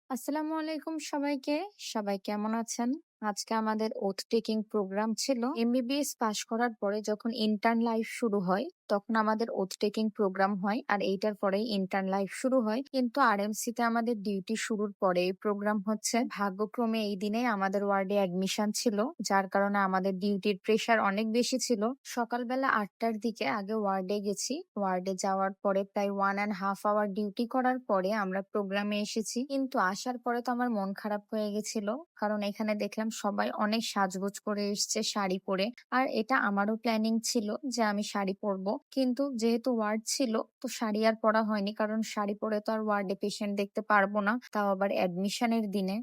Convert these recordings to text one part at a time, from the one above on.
আসসালামু আলাইকুম সবাইকে। সবাই কেমন আছেন? আজকে আমাদের ওথ টেকিং প্রোগ্রাম ছিল। এমবিবিএস পাশ করার পরে যখন ইন্টার্ন লাইফ শুরু হয়, তখন আমাদের ওথ টেকিং প্রোগ্রাম হয়। আর এইটার পরেই ইন্টার্ন লাইফ শুরু হয়। কিন্তু আরএমসি তে আমাদের ডিউটি শুরুর পরে এই প্রোগ্রাম হচ্ছে। ভাগ্যক্রমে এই দিনে আমাদের ওয়ার্ডে অ্যাডমিশন ছিল, যার কারণে আমাদের ডিউটির প্রেশার অনেক বেশি ছিল। সকালবেলা 8টার দিকে আগে ওয়ার্ডে গেছি। ওয়ার্ডে যাওয়ার পরে প্রায় 1.5 আওয়ার ডিউটি করার পরে আমরা প্রোগ্রামে এসেছি। কিন্তু আসার পরে তো আমার মন খারাপ হয়ে গেছিল, কারণ এখানে দেখলাম সবাই অনেক সাজগোজ করে এসছে শাড়ি পরে। আর এটা আমারও প্ল্যানিং ছিল যে আমি শাড়ি পরবো, কিন্তু যেহেতু ওয়ার্ড ছিল তো শাড়ি আর পরা হয়নি, কারণ শাড়ি পরে তো আর ওয়ার্ডে পেশেন্ট দেখতে পারবো না, তাও আবার অ্যাডমিশনের দিনে।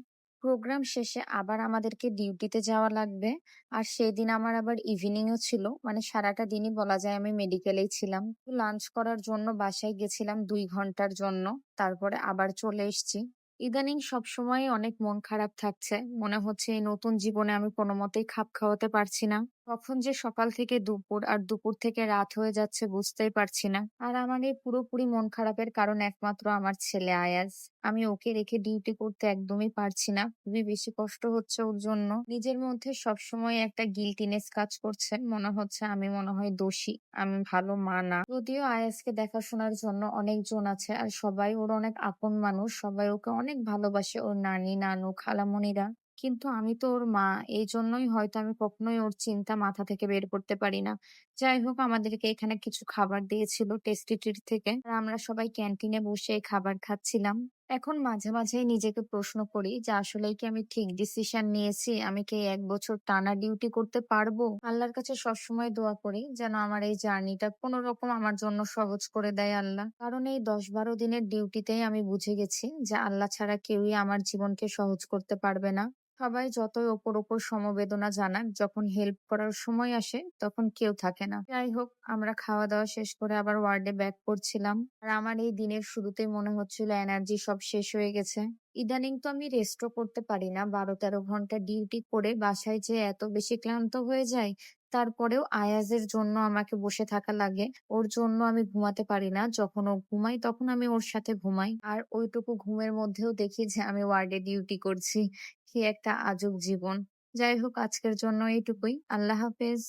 প্রোগ্রাম শেষে আবার আমাদেরকে ডিউটিতে যাওয়া লাগবে। আর সেদিন আমার আবার ইভিনিংও ছিল, মানে সারাটা দিনই বলা যায় আমি মেডিকেলেই ছিলাম। লাঞ্চ করার জন্য বাসায় গেছিলাম 2 ঘন্টার জন্য, তারপরে আবার চলে এসেছি। ইদানিং সবসময় অনেক মন খারাপ থাকছে, মনে হচ্ছে এই নতুন জীবনে আমি কোনো মতেই খাপ খাওয়াতে পারছি না। কখন যে সকাল থেকে দুপুর আর দুপুর থেকে রাত হয়ে যাচ্ছে বুঝতেই পারছি না। আর আমার এই পুরোপুরি মন খারাপের কারণ একমাত্র আমার ছেলে আয়াজ। আমি ওকে রেখে ডিউটি করতে একদমই পারছি না, খুবই বেশি কষ্ট হচ্ছে ওর জন্য। নিজের মধ্যে সবসময় একটা গিল্টিনেস কাজ করছে, মনে হচ্ছে আমি মনে হয় দোষী, আমি ভালো মা না। যদিও আয়াজকে দেখাশোনার জন্য অনেকজন আছে, আর সবাই ওর অনেক আপন মানুষ, সবাই ওকে অনেক ভালোবাসে, ওর নানি নানু খালামণিরা। কিন্তু আমি তো ওর মা, এই জন্যই হয়তো আমি কখনোই ওর চিন্তা মাথা থেকে বের করতে পারি না। যাই হোক, আমাদেরকে এখানে কিছু খাবার দিয়েছিল টেস্টি ট্রিট থেকে, আর আমরা সবাই ক্যান্টিনে বসে এই খাবার খাচ্ছিলাম। এখন মাঝে মাঝেই নিজেকে প্রশ্ন করি যে আসলেই কি আমি ঠিক ডিসিশন নিয়েছি, আমি কি 1 বছর টানা ডিউটি করতে পারবো। আল্লাহর কাছে সবসময় দোয়া করি যেন আমার এই জার্নিটা কোনো রকম আমার জন্য সহজ করে দেয় আল্লাহ, কারণ এই 10-12 দিনের ডিউটিতেই আমি বুঝে গেছি যে আল্লাহ ছাড়া কেউই আমার জীবনকে সহজ করতে পারবে না। সবাই যতই ওপর ওপর সমবেদনা জানাক, যখন হেল্প করার সময় আসে তখন কেউ থাকে না। যাই হোক, আমরা খাওয়া দাওয়া শেষ করে আবার ওয়ার্ডে ব্যাক করছিলাম। আর আমার এই দিনের শুরুতেই মনে হচ্ছিল এনার্জি সব শেষ হয়ে গেছে। ইদানিং তো আমি রেস্টও করতে পারি না, 12-13 ঘন্টা ডিউটি করে বাসায় যে এত বেশি ক্লান্ত হয়ে যায়। তারপরেও আয়াজের জন্য আমাকে বসে থাকা লাগে, ওর জন্য আমি ঘুমাতে পারি না। যখন ও ঘুমায় তখন আমি ওর সাথে ঘুমাই, আর ওইটুকু ঘুমের মধ্যেও দেখি যে আমি ওয়ার্ডে ডিউটি করছি। কি একটা আজব জীবন। যাই হোক, আজকের জন্য এইটুকুই। আল্লাহ হাফেজ।